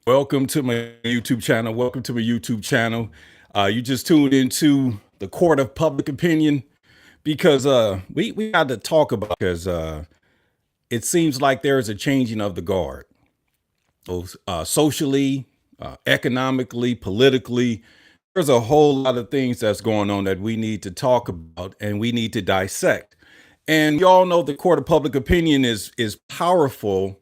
Welcome to my YouTube channel. Welcome to my YouTube channel. You just tuned into the court of public opinion because we got to talk about because it seems like there is a changing of the guard, both socially, economically, politically. There's a whole lot of things that's going on that we need to talk about and we need to dissect. And you all know the court of public opinion is powerful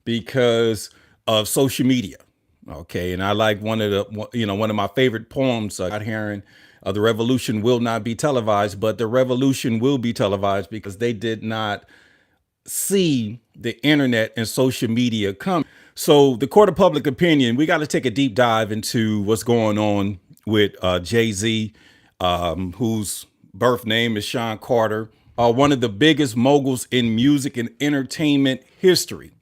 because of social media. Okay, and I like one of my favorite poems, out hearing, the revolution will not be televised, but the revolution will be televised because they did not see the internet and social media come. So the court of public opinion, we got to take a deep dive into what's going on with Jay-Z, whose birth name is Sean Carter, one of the biggest moguls in music and entertainment history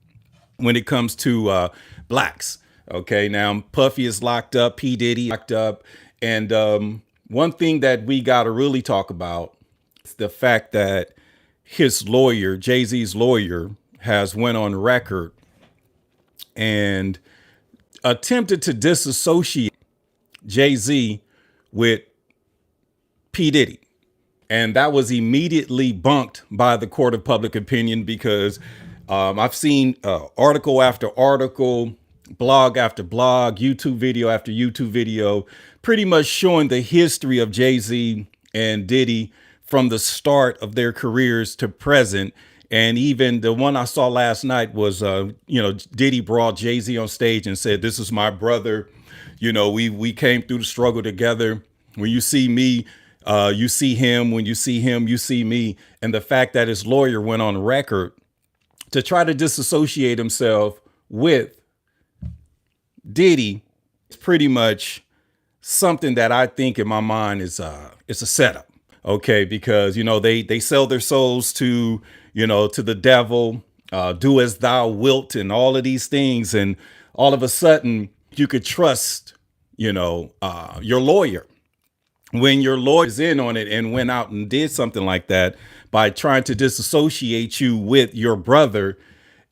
when it comes to blacks. Okay, now Puffy is locked up, P. Diddy locked up. And one thing that we got to really talk about is the fact that his lawyer, Jay-Z's lawyer, has went on record and attempted to disassociate Jay-Z with P. Diddy. And that was immediately bunked by the court of public opinion because I've seen article after article, blog after blog, YouTube video after YouTube video, pretty much showing the history of Jay-Z and Diddy from the start of their careers to present. And even the one I saw last night was, Diddy brought Jay-Z on stage and said, "This is my brother. We came through the struggle together. When you see me, you see him. When you see him, you see me." And the fact that his lawyer went on record to try to disassociate himself with Diddy is pretty much something that I think in my mind is it's a setup. Okay, because they sell their souls to to the devil, do as thou wilt, and all of these things, and all of a sudden you could trust your lawyer when your lawyer's in on it and went out and did something like that by trying to disassociate you with your brother.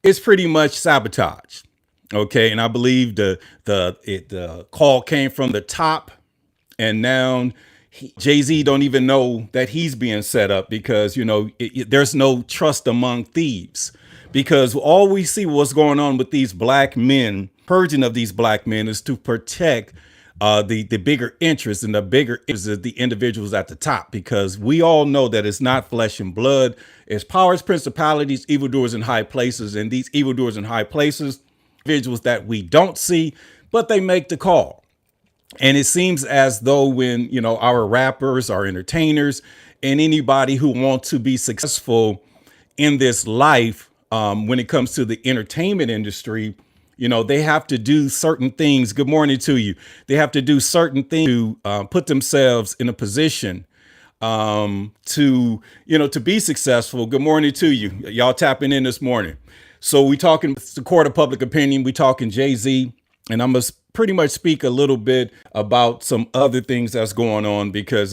It's pretty much sabotage. Okay, and I believe the call came from the top, and now Jay-Z don't even know that he's being set up because there's no trust among thieves, because all we see what's going on with these black men, purging of these black men, is to protect the bigger interests, and the bigger is the individuals at the top, because we all know that it's not flesh and blood. It's powers, principalities, evildoers in high places, and these evildoers in high places, individuals that we don't see, but they make the call. And it seems as though when our rappers, our entertainers, and anybody who wants to be successful in this life, when it comes to the entertainment industry, they have to do certain things. Good morning to you. They have to do certain things to put themselves in a position to be successful. Good morning to you. Y'all tapping in this morning. So we talking the court of public opinion. We talking Jay-Z, and I'm gonna pretty much speak a little bit about some other things that's going on, because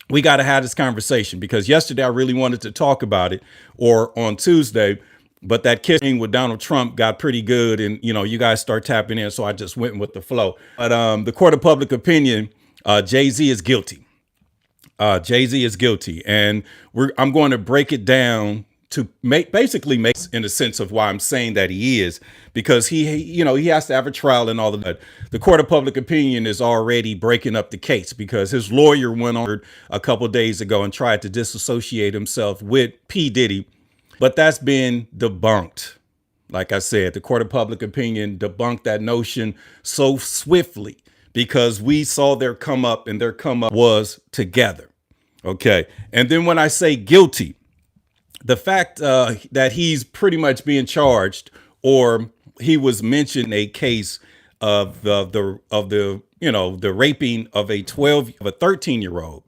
we got to have this conversation, because yesterday I really wanted to talk about it, or on Tuesday, but that kissing with Donald Trump got pretty good, and you guys start tapping in, so I just went with the flow. But the court of public opinion, Jay-Z is guilty. Jay-Z is guilty, and I'm going to break it down to basically make in the sense of why I'm saying that he is, because he has to have a trial and all of that. The court of public opinion is already breaking up the case because his lawyer went on a couple of days ago and tried to disassociate himself with P. Diddy, but that's been debunked. Like I said, the court of public opinion debunked that notion so swiftly because we saw their come up, and their come up was together. Okay. And then when I say guilty, the fact that he's pretty much being charged, or he was mentioned a case of the raping of a 13-year-old.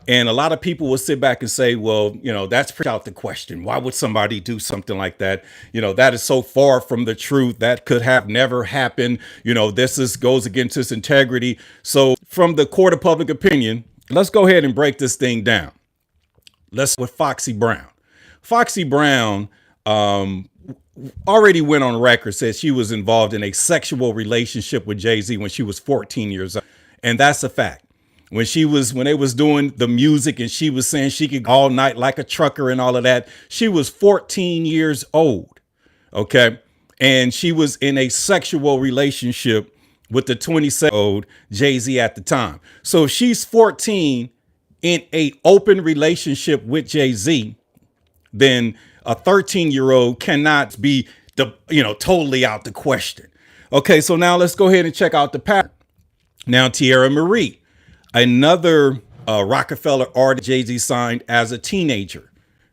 And a lot of people will sit back and say, well, that's out the question. Why would somebody do something like that? That is so far from the truth. That could have never happened. This goes against his integrity. So from the court of public opinion, let's go ahead and break this thing down. Let's with Foxy Brown. Foxy Brown already went on record, said she was involved in a sexual relationship with Jay-Z when she was 14 years old. And that's a fact. When they was doing the music and she was saying she could all night like a trucker and all of that, she was 14 years old. Okay. And she was in a sexual relationship with the 27-year-old Jay-Z at the time. So if she's 14 in a open relationship with Jay-Z, then a 13-year-old cannot be totally out the question. Okay, so now let's go ahead and check out the pattern. Now, Tierra Marie, another Rockefeller artist Jay-Z signed as a teenager.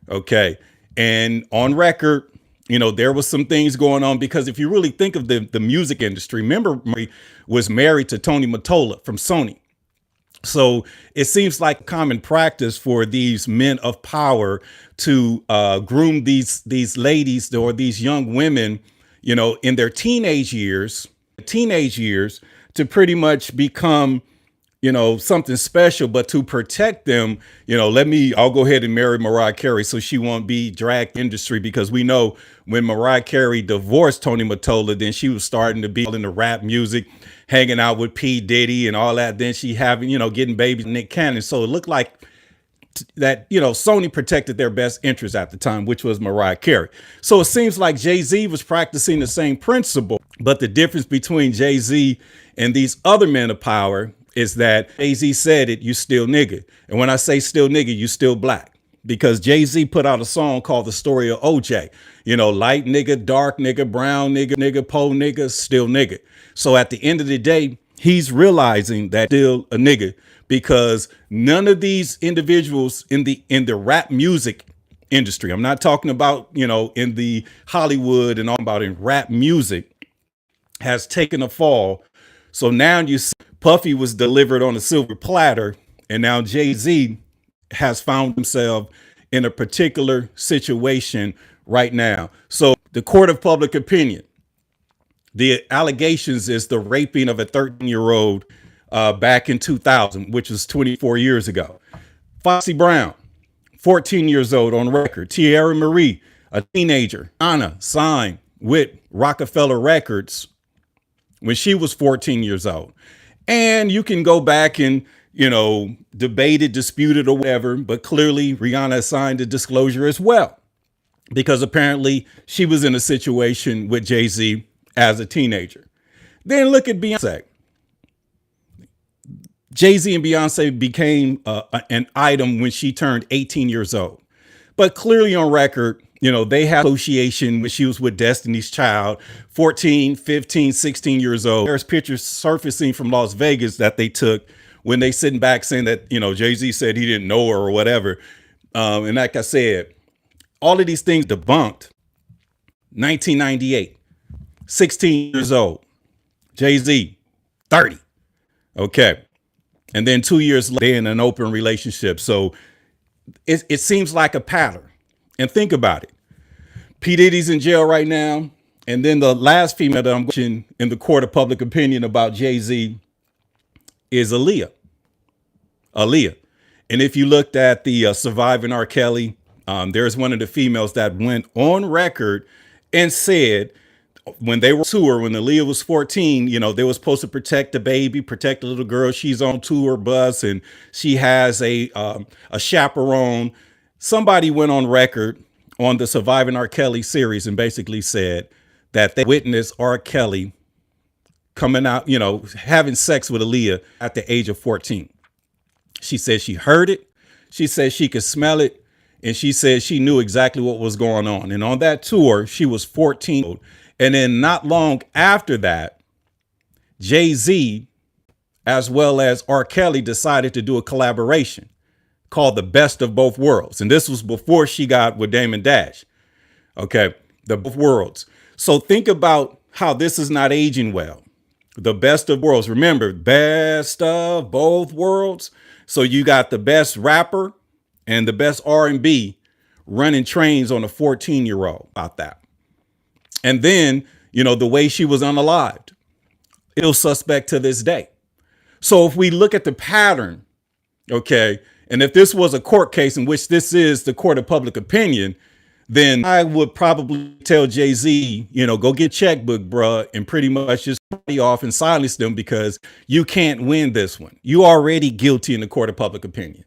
Okay, and on record, there was some things going on, because if you really think of the music industry, remember, Marie was married to Tony Mottola from Sony. So it seems like common practice for these men of power to groom these ladies or these young women, in their teenage years to pretty much become, something special. But to protect them, I'll go ahead and marry Mariah Carey so she won't be dragged industry, because we know when Mariah Carey divorced Tony Mottola, then she was starting to be in the rap music, hanging out with P. Diddy and all that. Then she having, getting babies with Nick Cannon. So it looked like that, Sony protected their best interest at the time, which was Mariah Carey. So it seems like Jay-Z was practicing the same principle. But the difference between Jay-Z and these other men of power is that Jay-Z said it, you still nigga. And when I say still nigga, you still black. Because Jay-Z put out a song called The Story of OJ. Light nigga, dark nigga, brown nigga, po nigga, still nigga. So at the end of the day, he's realizing that still a nigga, because none of these individuals in the rap music industry, I'm not talking about, in the Hollywood and all, about in rap music, has taken a fall. So now you see Puffy was delivered on a silver platter, and now Jay-Z has found himself in a particular situation right now. So the court of public opinion, the allegations is the raping of a 13-year-old back in 2000, which was 24 years ago. Foxy Brown, 14 years old on record. Tierra Marie, a teenager. Anna signed with Rockefeller Records when she was 14 years old. And you can go back and, debate it, dispute it, or whatever. But clearly Rihanna signed a disclosure as well, because apparently she was in a situation with Jay-Z as a teenager. Then look at Beyonce. Jay-Z and Beyonce became an item when she turned 18 years old. But clearly on record, they had association when she was with Destiny's Child, 14, 15, 16 years old. There's pictures surfacing from Las Vegas that they took when they sitting back saying that, Jay-Z said he didn't know her or whatever. And like I said, all of these things debunked. 1998, 16 years old. Jay-Z, 30. Okay. And then 2 years later, they're in an open relationship. So it seems like a pattern. And think about it. P. Diddy's in jail right now. And then the last female that I'm watching in the court of public opinion about Jay-Z is Aaliyah. And if you looked at the Surviving R. Kelly, there's one of the females that went on record and said when they were on tour, when Aaliyah was 14, they were supposed to protect the baby, protect the little girl. She's on tour bus and she has a chaperone. Somebody went on record on the Surviving R. Kelly series and basically said that they witnessed R. Kelly coming out, having sex with Aaliyah at the age of 14. She said she heard it. She said she could smell it. And she said she knew exactly what was going on. And on that tour, she was 14. And then not long after that, Jay-Z, as well as R. Kelly, decided to do a collaboration called The Best of Both Worlds. And this was before she got with Damon Dash. Okay, the both worlds. So think about how this is not aging well. The best of worlds. Remember, best of both worlds. So you got the best rapper and the best R&B running trains on a 14-year-old about that. And then, the way she was unalived, still suspect to this day. So if we look at the pattern, okay, and if this was a court case in which this is the court of public opinion, then I would probably tell Jay-Z, go get checkbook, bruh, and pretty much just party off and silence them because you can't win this one. You already guilty in the court of public opinion.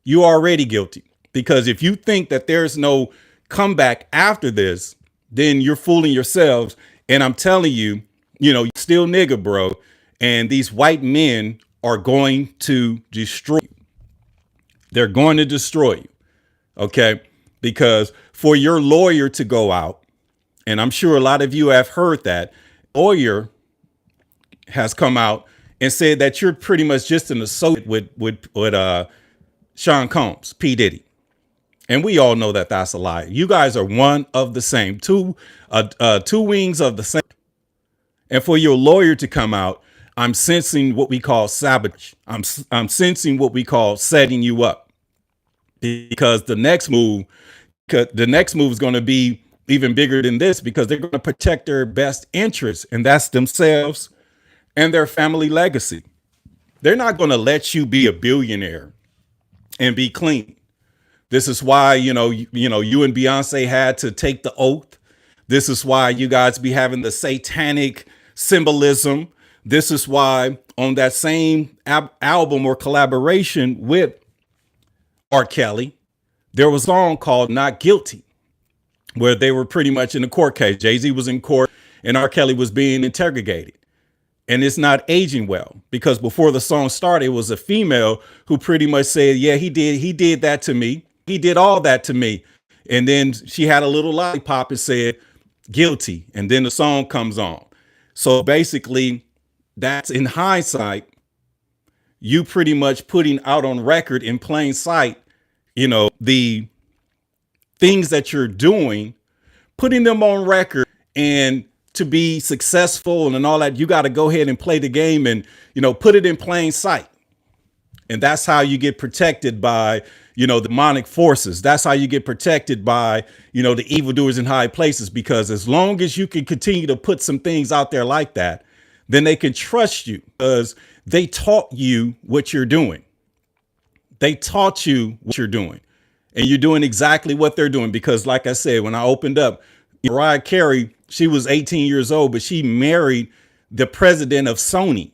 You already guilty. Because if you think that there's no comeback after this, then you're fooling yourselves. And I'm telling you, you still nigga, bro. And these white men are going to destroy you. They're going to destroy you. Okay. Because for your lawyer to go out, and I'm sure a lot of you have heard that, lawyer has come out and said that you're pretty much just an associate with Sean Combs, P. Diddy. And we all know that that's a lie. You guys are one of the same, two wings of the same. And for your lawyer to come out, I'm sensing what we call sabotage. I'm sensing what we call setting you up, because the next move is going to be even bigger than this, because they're going to protect their best interests, and that's themselves and their family legacy. They're not going to let you be a billionaire and be clean. This is why, you and Beyonce had to take the oath. This is why you guys be having the satanic symbolism. This is why on that same album or collaboration with R. Kelly, there was a song called Not Guilty, where they were pretty much in a court case. Jay-Z was in court and R. Kelly was being interrogated. And it's not aging well, because before the song started, it was a female who pretty much said, yeah, he did that to me. He did all that to me. And then she had a little lollipop and said, guilty. And then the song comes on. So basically, that's in hindsight, you pretty much putting out on record in plain sight, the things that you're doing, putting them on record. And to be successful and all that, you got to go ahead and play the game and, put it in plain sight. And that's how you get protected by, demonic forces. That's how you get protected by, the evildoers in high places, because as long as you can continue to put some things out there like that, then they can trust you, because they taught you what you're doing. They taught you what you're doing, and you're doing exactly what they're doing. Because like I said, when I opened up, Mariah Carey, she was 18 years old, but she married the president of Sony.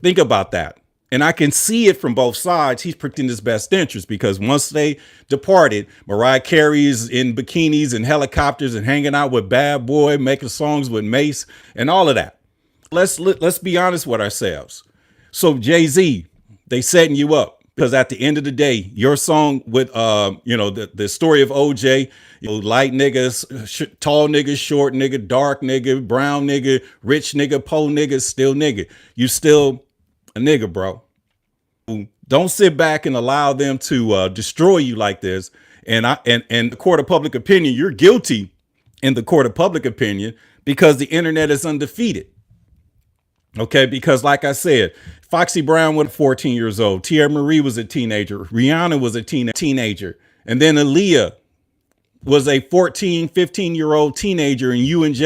Think about that. And I can see it from both sides. He's protecting his best interest, because once they departed, Mariah Carey is in bikinis and helicopters and hanging out with Bad Boy, making songs with Mace and all of that. Let's be honest with ourselves. So Jay-Z, they setting you up, because at the end of the day, your song with, the story of OJ, light niggas, tall nigga, short nigga, dark nigga, brown nigga, rich nigga, poor nigga, still nigga. You still a nigga, bro. Don't sit back and allow them to destroy you like this. And the court of public opinion, you're guilty in the court of public opinion, because the internet is undefeated. Okay, because like I said, Foxy Brown was 14 years old. Tierra Marie was a teenager. Rihanna was a teenager. And then Aaliyah was a 14, 15-year-old teenager. And you and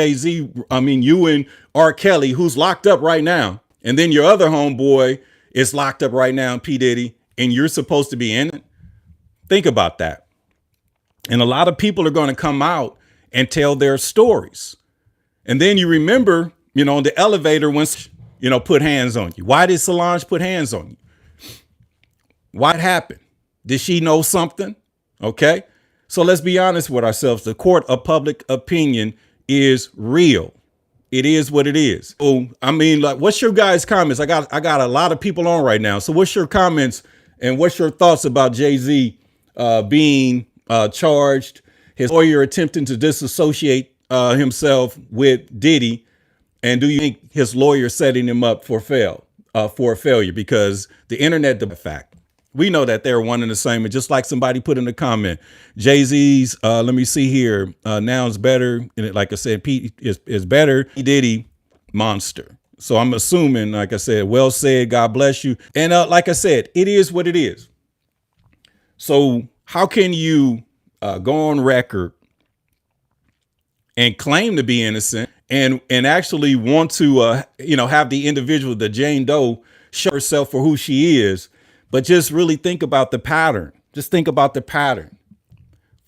you and R. Kelly, who's locked up right now. And then your other homeboy is locked up right now, P. Diddy, and you're supposed to be in it. Think about that. And a lot of people are going to come out and tell their stories. And then you remember, in the elevator, once, put hands on you. Why did Solange put hands on you? What happened? Did she know something? Okay. So let's be honest with ourselves. The court of public opinion is real. It is what it is. Oh, what's your guys' comments? I got a lot of people on right now. So what's your comments and what's your thoughts about Jay-Z being charged, his lawyer attempting to disassociate himself with Diddy? And do you think his lawyer setting him up for a failure? Because the internet, the fact, we know that they're one and the same. And just like somebody put in the comment, Jay-Z's, let me see here, now is better. And like I said, Pete is better. P. Diddy, monster. So I'm assuming, like I said, well said, God bless you. And like I said, it is what it is. So how can you go on record and claim to be innocent and actually want to, have the individual, the Jane Doe, show herself for who she is? But just really think about the pattern. Just think about the pattern.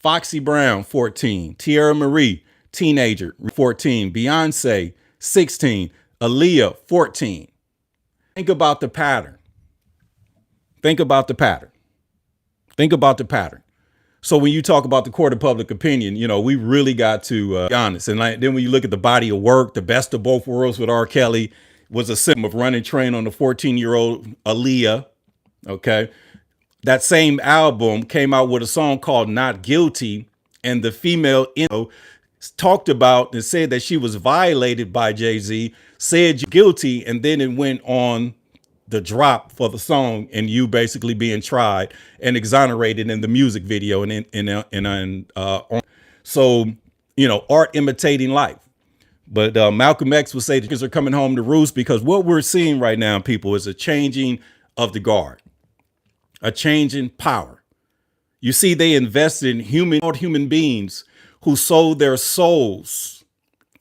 Foxy Brown, 14. Tierra Marie, teenager, 14. Beyonce, 16. Aaliyah, 14. Think about the pattern. Think about the pattern. Think about the pattern. So when you talk about the court of public opinion, we really got to be honest. And then when you look at the body of work, the best of both worlds with R. Kelly was a symptom of Running Train on the 14-year-old Aaliyah. Okay. That same album came out with a song called Not Guilty. And the female talked about and said that she was violated by Jay-Z, said you're guilty. And then it went on the drop for the song and you basically being tried and exonerated in the music video so art imitating life. But Malcolm X would say that kids are coming home to roost, because what we're seeing right now, people, is a changing of the guard, a change in power. You see, they invested in human beings who sold their souls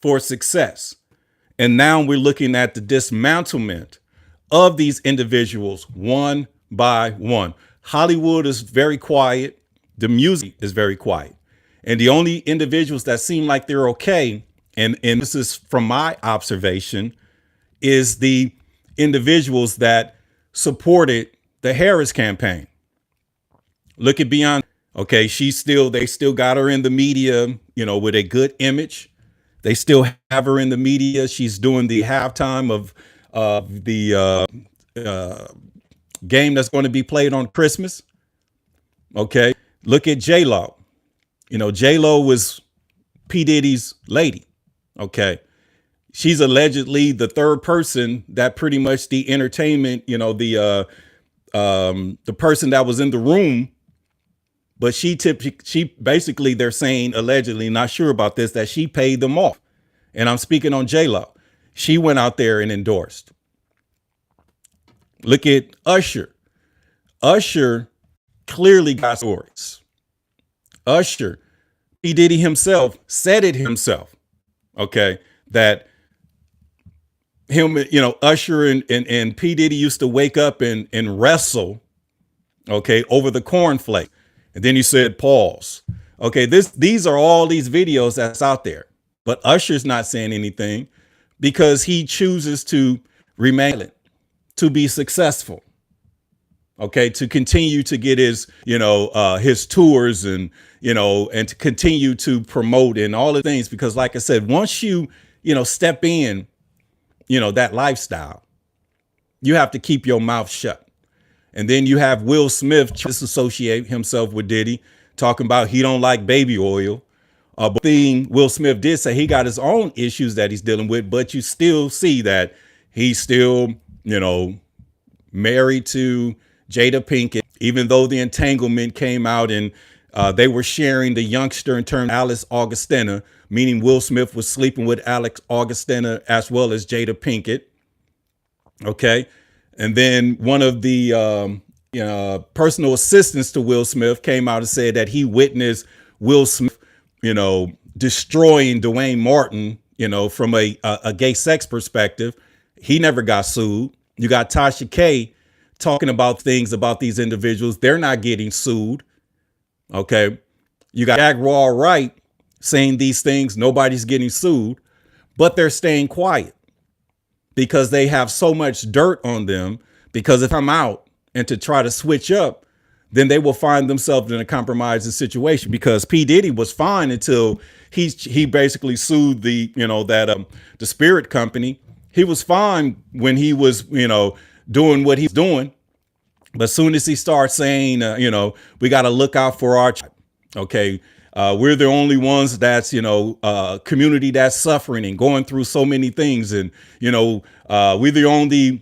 for success. And now we're looking at the dismantlement of these individuals one by one. Hollywood is very quiet. The music is very quiet. And the only individuals that seem like they're okay, and this is from my observation, is the individuals that supported the Harris campaign. Look at Beyonce. Okay, they still got her in the media, with a good image. They still have her in the media. She's doing the halftime of the game that's going to be played on Christmas. Okay. Look at J-Lo. J-Lo was P. Diddy's lady. Okay. She's allegedly the third person that pretty much the entertainment, the person that was in the room, but she basically, they're saying allegedly, not sure about this, that she paid them off. And I'm speaking on J-Lo. She went out there and endorsed. Look at Usher. Usher clearly got stories. Usher, P. Diddy himself said it himself. Okay. That him, Usher and P. Diddy used to wake up and wrestle, okay, over the cornflake. And then he said, pause. Okay. These are all these videos that's out there, but Usher's not saying anything because he chooses to remain silent, to be successful. Okay. To continue to get his, his tours and to continue to promote and all the things, because like I said, once you, step in, that lifestyle, you have to keep your mouth shut. And then you have Will Smith disassociate himself with Diddy, talking about he don't like baby oil. But thing Will Smith did say he got his own issues that he's dealing with, but you still see that he's still, married to Jada Pinkett, even though the entanglement came out and they were sharing the youngster in terms of Alice Augustina, meaning Will Smith was sleeping with Alex Augustina as well as Jada Pinkett. Okay. And then one of the personal assistants to Will Smith came out and said that he witnessed Will Smith, destroying Dwayne Martin, from a gay sex perspective. He never got sued. You got Tasha K talking about things about these individuals. They're not getting sued. Okay. You got Jaguar Wright saying these things. Nobody's getting sued, but they're staying quiet because they have so much dirt on them. Because if I'm out and to try to switch up, then they will find themselves in a compromising situation, because P. Diddy was fine until he basically sued the Spirit company. He was fine when he was, doing what he's doing. But as soon as he starts saying, we got to look out for our child. Okay. We're the only ones that's, community that's suffering and going through so many things. And, we're the only,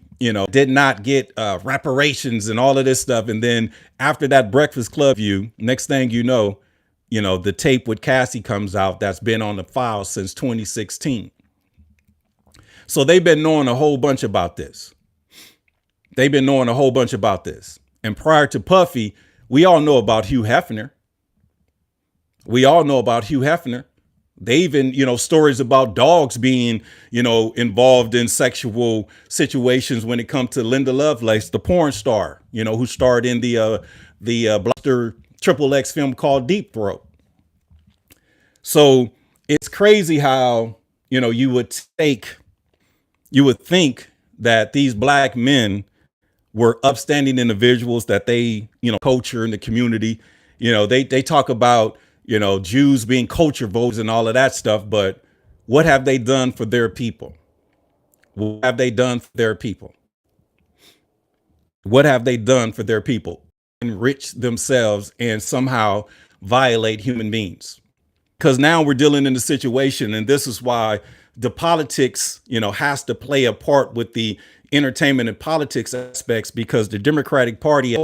did not get reparations and all of this stuff. And then after that Breakfast Club view, next thing the tape with Cassie comes out that's been on the file since 2016. So they've been knowing a whole bunch about this. And prior to Puffy, we all know about Hugh Hefner. They even, stories about dogs being, involved in sexual situations when it comes to Linda Lovelace, the porn star, who starred in the Blockbuster XXX film called Deep Throat. So it's crazy how, you would think that these black men were upstanding individuals, that they, culture in the community. They talk about, Jews being culture votes and all of that stuff, but what have they done for their people? What have they done for their people? What have they done for their people? Enrich themselves and somehow violate human beings. Because now we're dealing in a situation, and this is why the politics, has to play a part with the entertainment and politics aspects, because the Democratic Party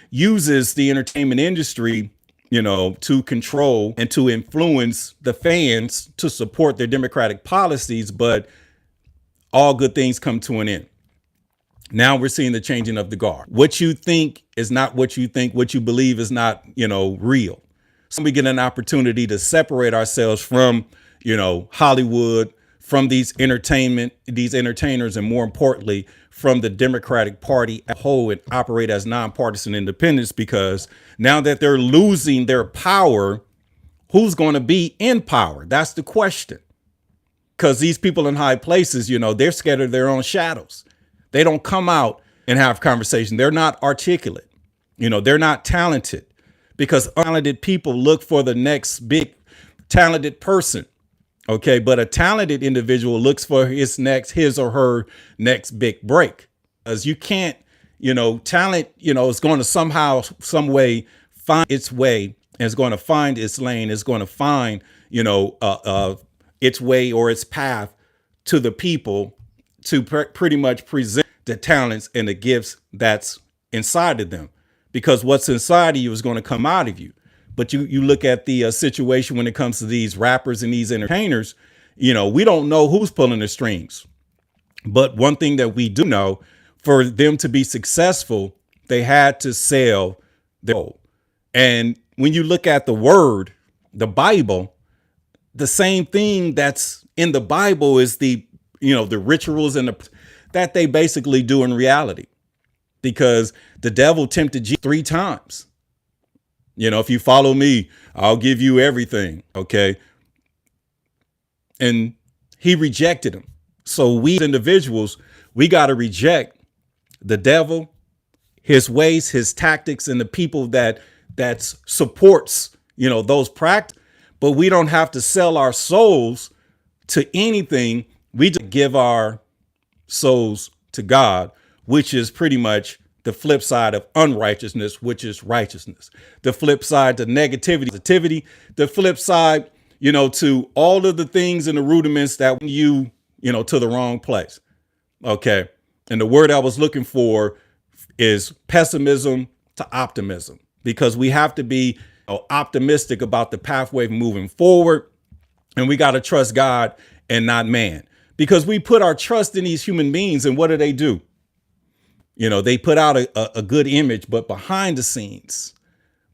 uses the entertainment industry, to control and to influence the fans to support their Democratic policies. But all good things come to an end. Now we're seeing the changing of the guard. What you think is not what you think. What you believe is not, real. So we get an opportunity to separate ourselves from, Hollywood, from these entertainers, and more importantly, from the Democratic Party as a whole, and operate as nonpartisan independents. Because now that they're losing their power, who's going to be in power? That's the question. Because these people in high places, they're scared of their own shadows. They don't come out and have conversation. They're not articulate. They're not talented, because talented people look for the next big talented person. Okay. But a talented individual looks for his or her next big break. As you can't, talent, is going to somehow, some way find its way, and it's going to find its lane. It's going to find, its way or its path to the people to pretty much present the talents and the gifts that's inside of them, because what's inside of you is going to come out of you. But you look at the situation when it comes to these rappers and these entertainers, we don't know who's pulling the strings. But one thing that we do know, for them to be successful, they had to sell their soul. And when you look at the word, the Bible, the same thing that's in the Bible is the rituals and that they basically do in reality. Because the devil tempted Jesus 3 times. If you follow me, I'll give you everything. Okay. And he rejected him. So we individuals, we got to reject the devil, his ways, his tactics, and the people that supports, those practices. But we don't have to sell our souls to anything. We just give our souls to God, which is pretty much the flip side of unrighteousness, which is righteousness. The flip side to negativity, the flip side, to all of the things and the rudiments that you to the wrong place. Okay. And the word I was looking for is pessimism to optimism, because we have to be optimistic about the pathway moving forward. And we got to trust God and not man, because we put our trust in these human beings. And what do? They put out a good image, but behind the scenes,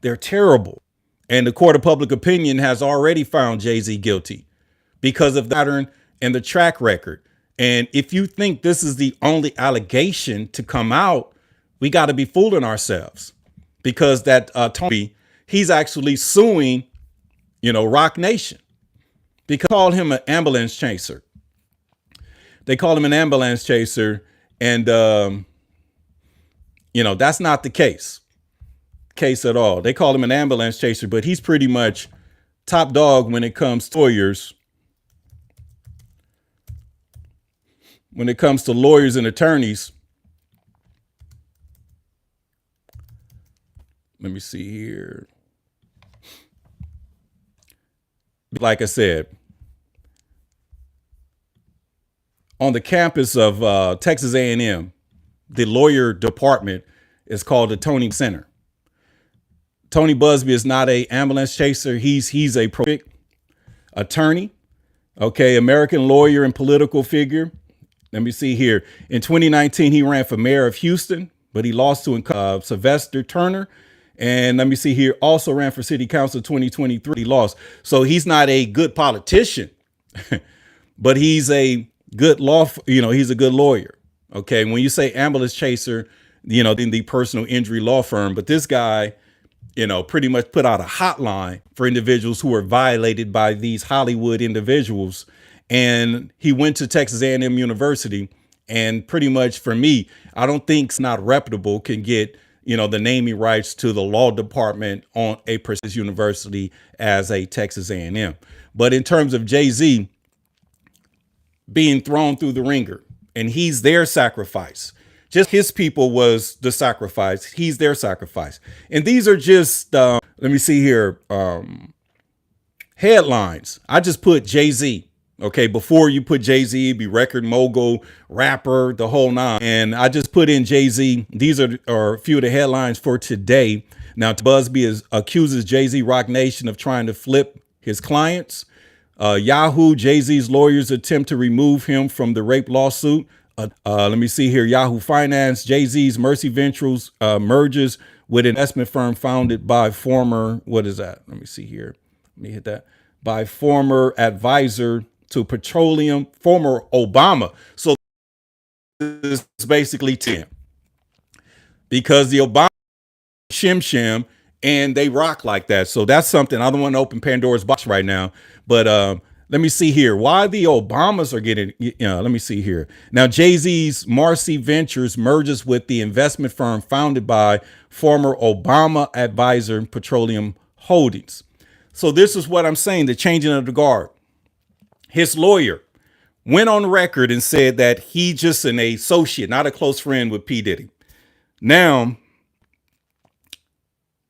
they're terrible. And the court of public opinion has already found Jay-Z guilty because of the pattern and the track record. And if you think this is the only allegation to come out, we got to be fooling ourselves, because that Tony, he's actually suing, Rock Nation, because they call him an ambulance chaser. They call him an ambulance chaser. And, that's not the case at all. They call him an ambulance chaser, but he's pretty much top dog when it comes to lawyers. When it comes to lawyers and attorneys. Let me see here. Like I said, on the campus of Texas A&M, the lawyer department is called the Tony Center. Tony Buzbee is not a ambulance chaser. He's a prolific attorney. Okay. American lawyer and political figure. Let me see here. In 2019, he ran for mayor of Houston, but he lost to Sylvester Turner. And let me see here, also ran for city council 2023. He lost. So he's not a good politician, but he's a good he's a good lawyer. Okay. When you say ambulance chaser, in the personal injury law firm, but this guy pretty much put out a hotline for individuals who were violated by these Hollywood individuals. And he went to Texas A&M University. And pretty much for me, I don't think it's not reputable can get, the naming rights to the law department on a prestigious university as a Texas A&M. But in terms of Jay-Z being thrown through the ringer, and he's their sacrifice, just his people was the sacrifice. He's their sacrifice. And these are just, let me see here, headlines. I just put Jay-Z. Okay, before you put Jay-Z, be record mogul, rapper, the whole nine. And I just put in Jay-Z. These are a few of the headlines for today. Now, Busby accuses Jay-Z Roc Nation of trying to flip his clients. Yahoo, Jay-Z's lawyers attempt to remove him from the rape lawsuit. Let me see here. Yahoo Finance, Jay-Z's Mercy Ventures merges with an investment firm founded by former, what is that? Let me see here. Let me hit that. By former advisor to petroleum, former Obama. So this is basically 10. Because the Obama shim and they rock like that. So that's something. I don't want to open Pandora's box right now. But let me see here. Why the Obamas are getting, let me see here. Now, Jay-Z's Marcy Ventures merges with the investment firm founded by former Obama advisor Petroleum Holdings. So this is what I'm saying, the changing of the guard. His lawyer went on record and said that he just an associate, not a close friend with P. Diddy. Now,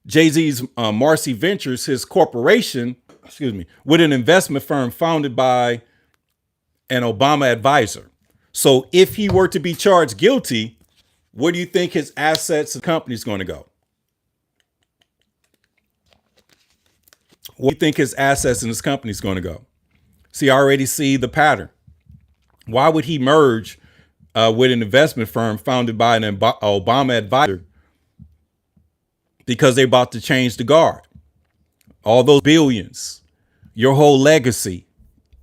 Jay-Z's Marcy Ventures, his corporation, with an investment firm founded by an Obama advisor. So if he were to be charged guilty, where do you think his assets and company is going to go? Where do you think his assets and his company is going to go? See, I already see the pattern. Why would he merge with an investment firm founded by an Obama advisor? Because they're about to change the guard. All those billions, your whole legacy,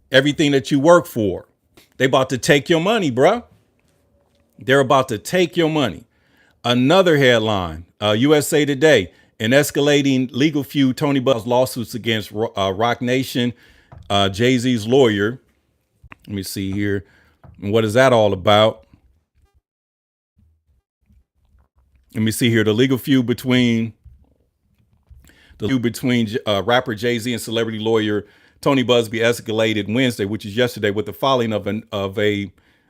everything that you work for, they about to take your money, bruh. They're about to take your money. Another headline, USA Today, an escalating legal feud, Tony Buzz lawsuits against Roc Nation, Jay-Z's lawyer. Let me see here. What is that all about? Let me see here. The legal feud between rapper Jay-Z and celebrity lawyer Tony Busby escalated Wednesday, which is yesterday, with the filing of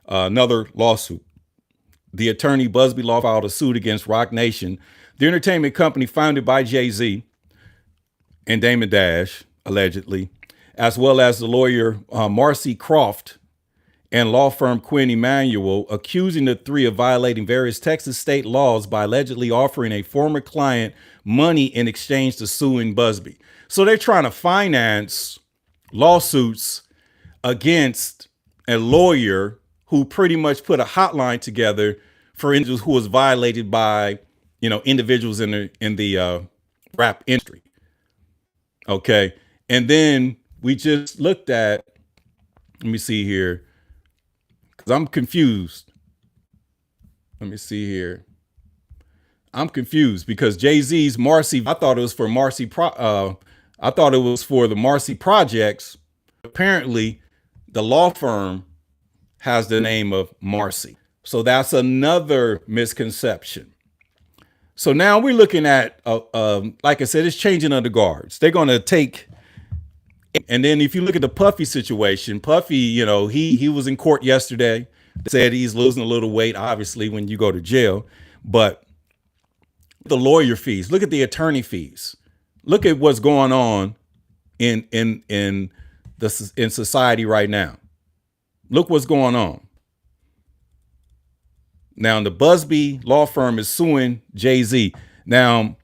another lawsuit. The attorney Busby Law filed a suit against Roc Nation, the entertainment company founded by Jay-Z and Damon Dash, allegedly, as well as the lawyer Marcy Croft and law firm Quinn Emanuel, accusing the three of violating various Texas state laws by allegedly offering a former client money in exchange to suing Busby. So they're trying to finance lawsuits against a lawyer who pretty much put a hotline together for individuals who was violated by, individuals in the rap industry. Okay. And then we just looked at, let me see here, because I'm confused. Let me see here. I'm confused because Jay-Z's Marcy, I thought it was for the Marcy Projects. Apparently, the law firm has the name of Marcy. So that's another misconception. So now we're looking at, like I said, it's changing of the guards. They're going to take, and then if you look at the Puffy situation, Puffy, he was in court yesterday. They said he's losing a little weight, obviously, when you go to jail. But the lawyer fees, look at the attorney fees. Look at what's going on in society right now. Look what's going on. Now, the Busby law firm is suing Jay-Z. Now,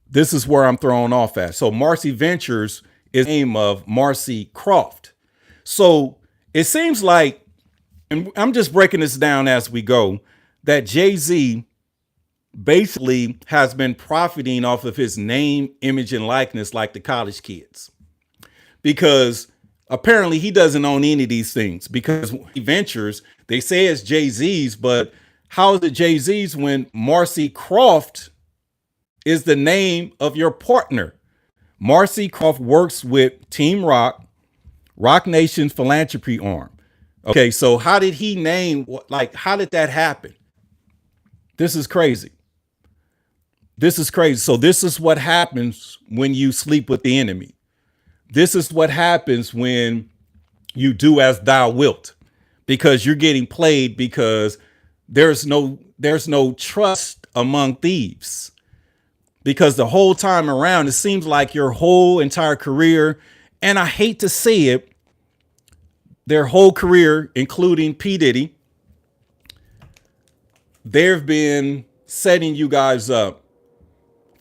this is where I'm thrown off at. So Marcy Ventures is the name of Marcy Croft. So it seems like, and I'm just breaking this down as we go, that Jay-Z basically has been profiting off of his name, image, and likeness like the college kids. Because apparently he doesn't own any of these things, because Ventures, they say it's Jay-Z's, but how is it Jay-Z's when Marcy Croft is the name of your partner. Marcy Croft works with Team Rock, Rock Nation's philanthropy arm. Okay, so how did he name, like, how did that happen? This is crazy. This is crazy. So this is what happens when you sleep with the enemy. This is what happens when you do as thou wilt, because you're getting played, because there's no trust among thieves. Because the whole time around, it seems like your whole entire career, and I hate to say it, their whole career, including P. Diddy, they've been setting you guys up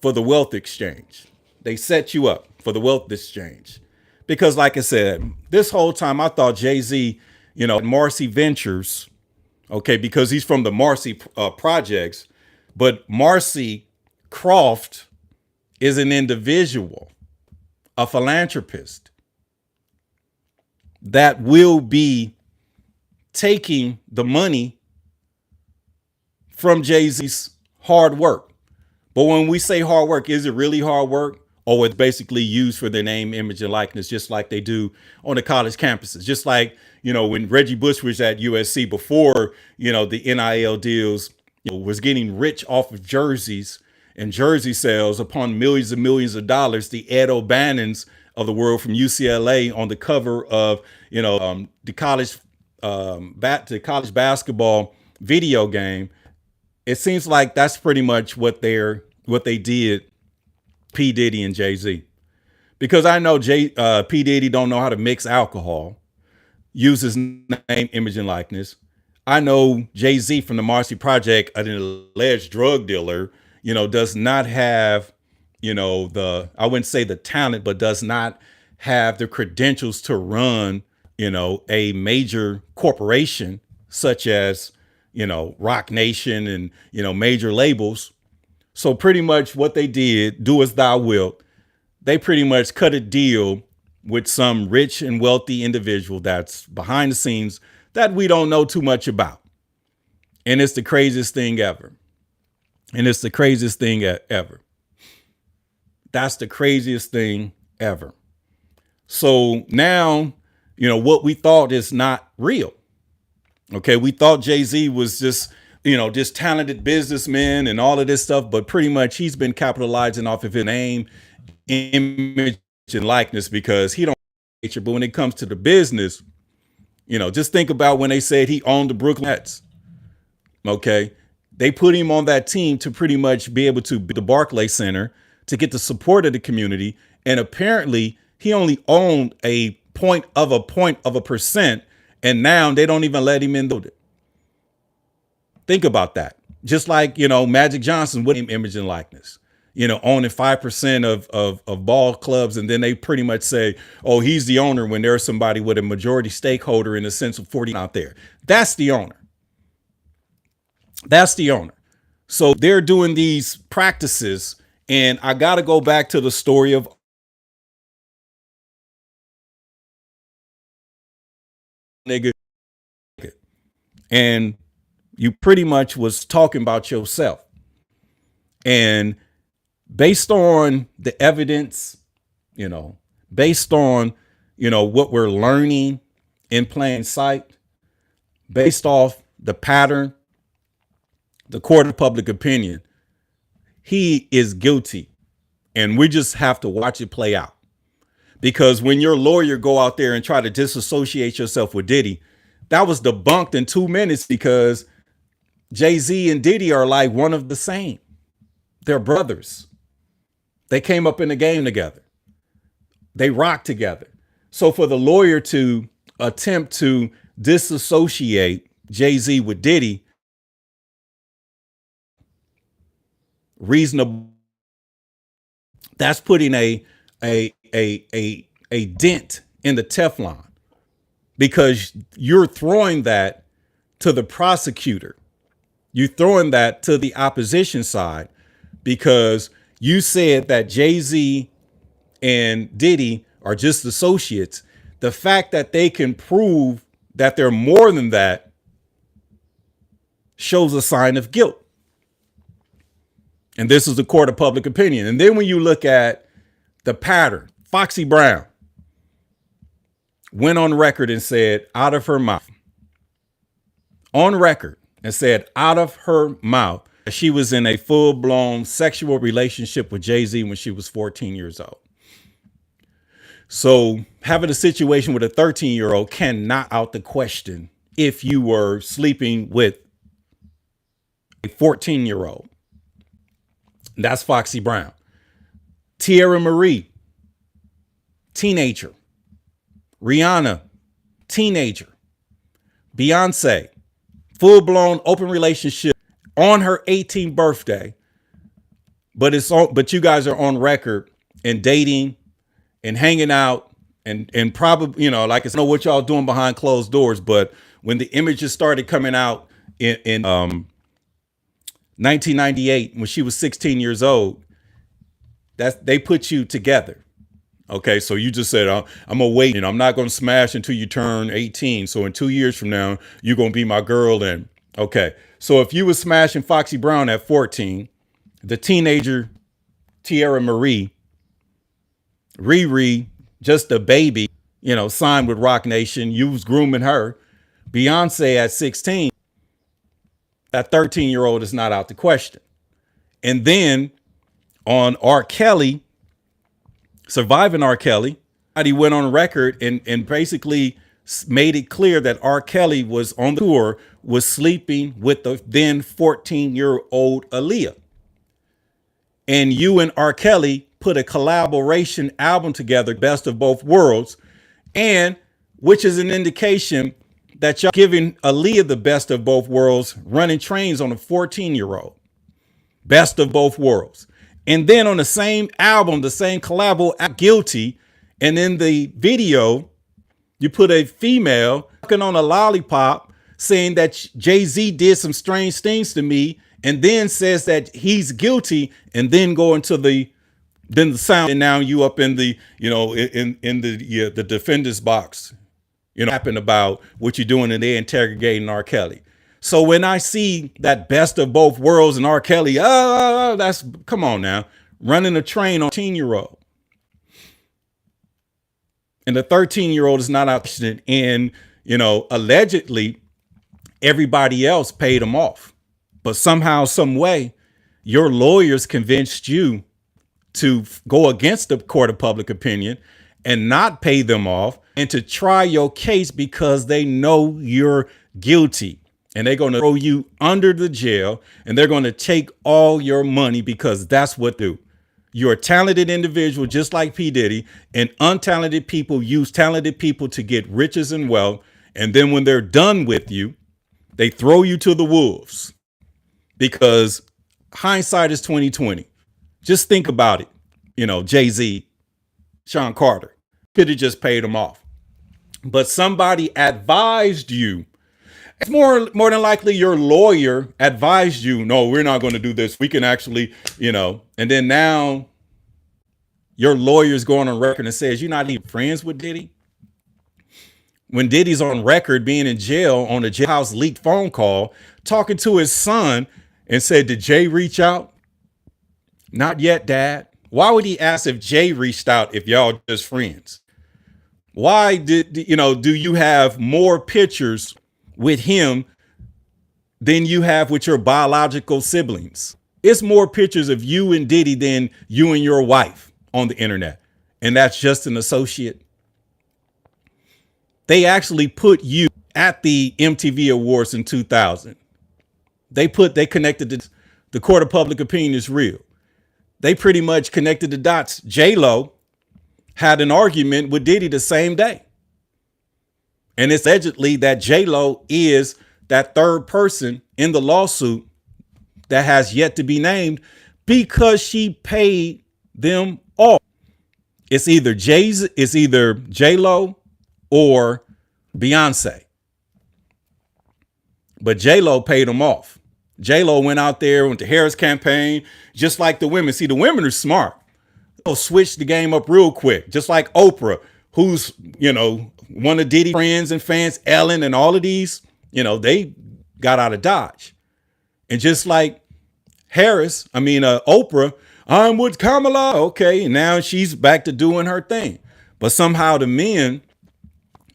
for the wealth exchange. They set you up for the wealth exchange. Because like I said, this whole time I thought Jay-Z, Marcy Ventures, okay, because he's from the Marcy projects, but Marcy Croft is an individual, a philanthropist that will be taking the money from Jay-Z's hard work. But when we say hard work, is it really hard work? Or it's basically used for their name, image, and likeness, just like they do on the college campuses. Just like, when Reggie Bush was at USC before, the NIL deals, was getting rich off of jerseys and jersey sales upon millions and millions of dollars. The Ed O'Bannons of the world from UCLA on the cover of, the college basketball video game. It seems like that's pretty much what they did, P. Diddy and Jay-Z. Because I know P. Diddy don't know how to mix alcohol, use his name, image, and likeness. I know Jay-Z from the Marcy Project, an alleged drug dealer, does not have, I wouldn't say the talent, but does not have the credentials to run, a major corporation such as, Rock Nation and, major labels. So pretty much what they did, do as thou wilt, they pretty much cut a deal with some rich and wealthy individual that's behind the scenes that we don't know too much about. And it's the craziest thing ever. That's the craziest thing ever. So now, what we thought is not real. Okay, we thought Jay-Z was just talented businessman and all of this stuff, but pretty much he's been capitalizing off of his name, image, and likeness because he don't nature. But when it comes to the business, just think about when they said he owned the Brooklyn Nets. Okay, they put him on that team to pretty much be able to be the Barclays Center to get the support of the community, and apparently he only owned a point of a percent, and now they don't even let him in the. Think about that. Just like, Magic Johnson with image and likeness, owning 5% of ball clubs. And then they pretty much say, oh, he's the owner when there's somebody with a majority stakeholder in the sense of 40 out there. That's the owner. So they're doing these practices. And I got to go back to the story of nigga. And you pretty much was talking about yourself. And based on the evidence, based on, what we're learning in plain sight, based off the pattern, the court of public opinion, he is guilty. And we just have to watch it play out. Because when your lawyer go out there and try to disassociate yourself with Diddy, that was debunked in 2 minutes because Jay-Z and Diddy are like one of the same. They're brothers. They came up in the game together. They rock together. So for the lawyer to attempt to disassociate Jay-Z with Diddy, reasonable, that's putting a dent in the Teflon, because you're throwing that to the prosecutor. You're throwing that to the opposition side because you said that Jay-Z and Diddy are just associates. The fact that they can prove that they're more than that shows a sign of guilt. And this is the court of public opinion. And then when you look at the pattern, Foxy Brown went on record and said out of her mouth, on record, and said out of her mouth, she was in a full-blown sexual relationship with Jay-Z when she was 14 years old. So having a situation with a 13-year-old cannot out the question if you were sleeping with a 14-year-old. That's Foxy Brown. Tierra Marie, teenager. Rihanna, teenager. Beyonce, full-blown open relationship on her 18th birthday. But you guys are on record and dating and hanging out and probably, like I don't know what y'all doing behind closed doors, but when the images started coming out in 1998, when she was 16 years old, they put you together. Okay, so you just said, I'm gonna wait, I'm not gonna smash until you turn 18. So in 2 years from now, you're gonna be my girl. And okay, so if you were smashing Foxy Brown at 14, the teenager Tierra Marie, Riri, just a baby, signed with Roc Nation, you was grooming her. Beyonce at 16, that 13-year-old is not out the question. And then on R. Kelly, Surviving R. Kelly, he went on record and basically made it clear that R. Kelly was on the tour, was sleeping with the then 14-year-old Aaliyah. And you and R. Kelly put a collaboration album together, Best of Both Worlds, and which is an indication that y'all giving Aaliyah the best of both worlds, running trains on a 14-year-old. Best of Both Worlds. And then on the same album, the same collabo, Guilty, and in the video, you put a female sucking on a lollipop saying that Jay-Z did some strange things to me, and then says that he's guilty, and then go into the sound, and now you up in the, in the defendant's box, happen about what you're doing, and they're interrogating R. Kelly. So when I see that Best of Both Worlds and R. Kelly, that's, come on now, running a train on a 13-year-old. And the 13-year-old is not out. And, allegedly everybody else paid him off. But somehow, some way, your lawyers convinced you to go against the court of public opinion and not pay them off and to try your case because they know you're guilty. And they're going to throw you under the jail, and they're going to take all your money because that's what they do. You're a talented individual, just like P. Diddy, and untalented people use talented people to get riches and wealth. And then when they're done with you, they throw you to the wolves because hindsight is 2020. Just think about it. Jay-Z, Sean Carter could have just paid them off, but somebody advised you. It's more than likely your lawyer advised you, no, we're not going to do this. We can actually, and then now your lawyer's going on record and says you're not even friends with Diddy. When Diddy's on record being in jail on a jailhouse leaked phone call, talking to his son and said, did Jay reach out? Not yet, Dad. Why would he ask if Jay reached out if y'all just friends? Why do you have more pictures with him than you have with your biological siblings? It's more pictures of you and Diddy than you and your wife on the internet. And that's just an associate. They actually put you at the MTV Awards in 2000. They connected the court of public opinion is real. They pretty much connected the dots. J-Lo had an argument with Diddy the same day. And it's allegedly that J-Lo is that third person in the lawsuit that has yet to be named because she paid them off. It's either J-Lo or Beyonce. But J-Lo paid them off. J-Lo went out there, went to Harris campaign, just like the women. See, the women are smart. They'll switch the game up real quick, just like Oprah, who's, one of Diddy's friends and fans, Ellen and all of these, they got out of Dodge. And just like Oprah, I'm with Kamala. Okay, and now she's back to doing her thing. But somehow the men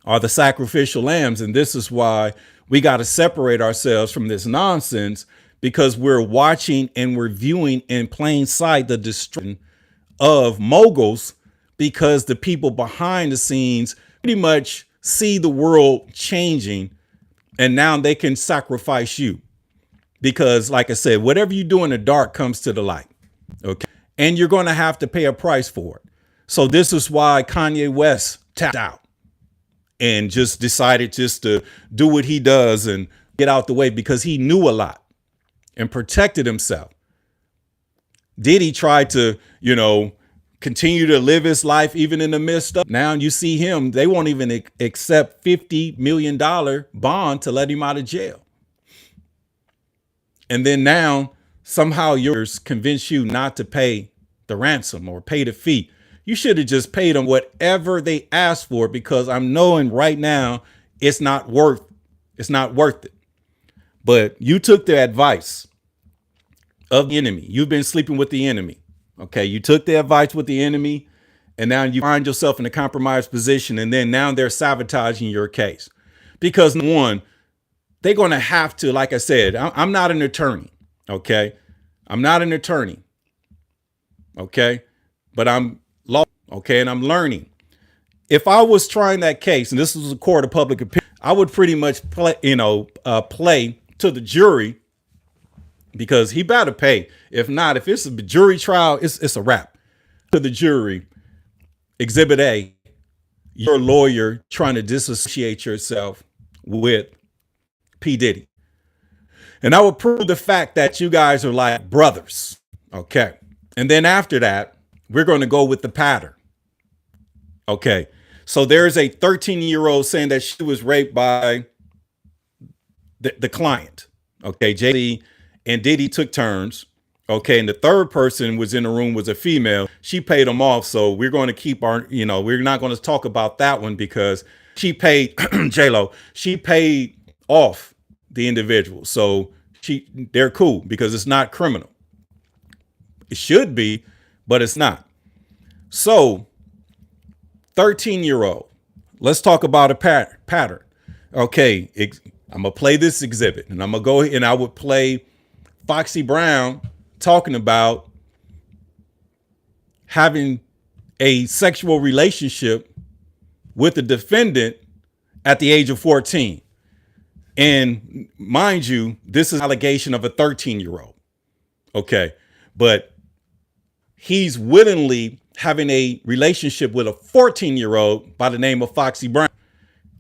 are the sacrificial lambs. And this is why we got to separate ourselves from this nonsense, because we're watching and we're viewing in plain sight the destruction of moguls, because the people behind the scenes pretty much see the world changing, and now they can sacrifice you. Because like I said, whatever you do in the dark comes to the light. Okay. And you're going to have to pay a price for it. So this is why Kanye West tapped out and just decided just to do what he does and get out the way, because he knew a lot and protected himself. Diddy tried to, continue to live his life even in the midst of. Now you see him, they won't even accept $50 million bond to let him out of jail. And then now somehow yours convince you not to pay the ransom or pay the fee. You should have just paid them whatever they asked for, because I'm knowing right now it's not worth it. But you took the advice of the enemy. You've been sleeping with the enemy. Okay. You took the advice with the enemy, and now you find yourself in a compromised position. And then now they're sabotaging your case, because one, they're going to have to, like I said, I'm not an attorney. Okay. I'm not an attorney. Okay. But I'm law. Okay. And I'm learning. If I was trying that case, and this was a court of public opinion, I would pretty much play to the jury, because he better pay. If not, if it's a jury trial, it's a wrap. To the jury, Exhibit A, your lawyer trying to disassociate yourself with P. Diddy. And I would prove the fact that you guys are like brothers. Okay. And then after that, we're going to go with the pattern. Okay. So there's a 13-year-old saying that she was raped by the client. Okay. JD and Diddy took turns. Okay. And the third person was in the room was a female. She paid them off. So we're going to keep we're not going to talk about that one, because she paid J-Lo. She paid off the individual. So they're cool, because it's not criminal. It should be, but it's not. So 13-year-old, let's talk about a pattern. Okay. I'm going to play this exhibit, and I'm going to go and I would play Foxy Brown talking about having a sexual relationship with the defendant at the age of 14. And mind you, this is an allegation of a 13-year-old. Okay. But he's willingly having a relationship with a 14-year-old by the name of Foxy Brown.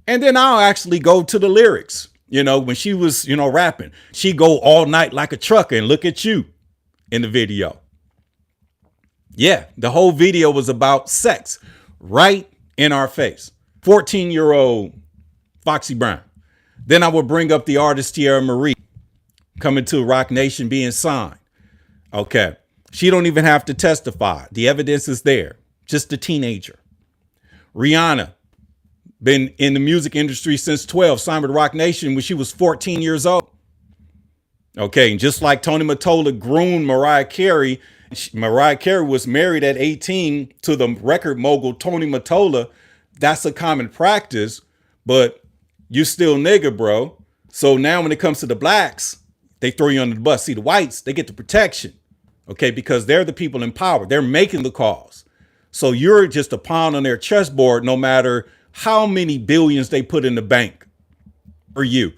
And then I'll actually go to the lyrics. When she was, rapping, she go all night like a trucker and look at you in the video. Yeah. The whole video was about sex right in our face. 14-year-old Foxy Brown. Then I would bring up the artist Tierra Marie coming to Roc Nation being signed. Okay. She don't even have to testify. The evidence is there. Just a teenager. Rihanna, been in the music industry since 12, signed with Roc Nation when she was 14 years old. Okay. And just like Tony Mottola groomed Mariah Carey was married at 18 to the record mogul Tony Mottola. That's a common practice, but you still nigga, bro. So now when it comes to the blacks, they throw you under the bus. See, the whites, they get the protection. Okay. Because they're the people in power. They're making the calls. So you're just a pawn on their chessboard, no matter how many billions they put in the bank for you.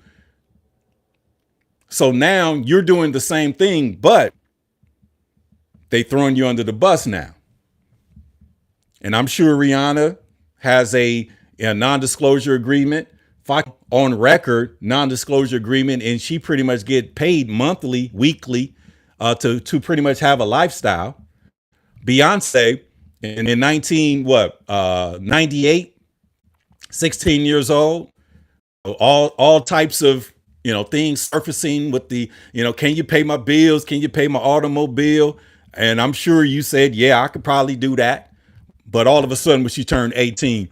So now you're doing the same thing, but they throwing you under the bus now. And I'm sure Rihanna has a non-disclosure agreement, on record non-disclosure agreement, and she pretty much get paid monthly, weekly, to pretty much have a lifestyle. Beyonce in 98, 16 years old, all types of, things surfacing with the, can you pay my bills? Can you pay my automobile? And I'm sure you said, yeah, I could probably do that. But all of a sudden when she turned 18,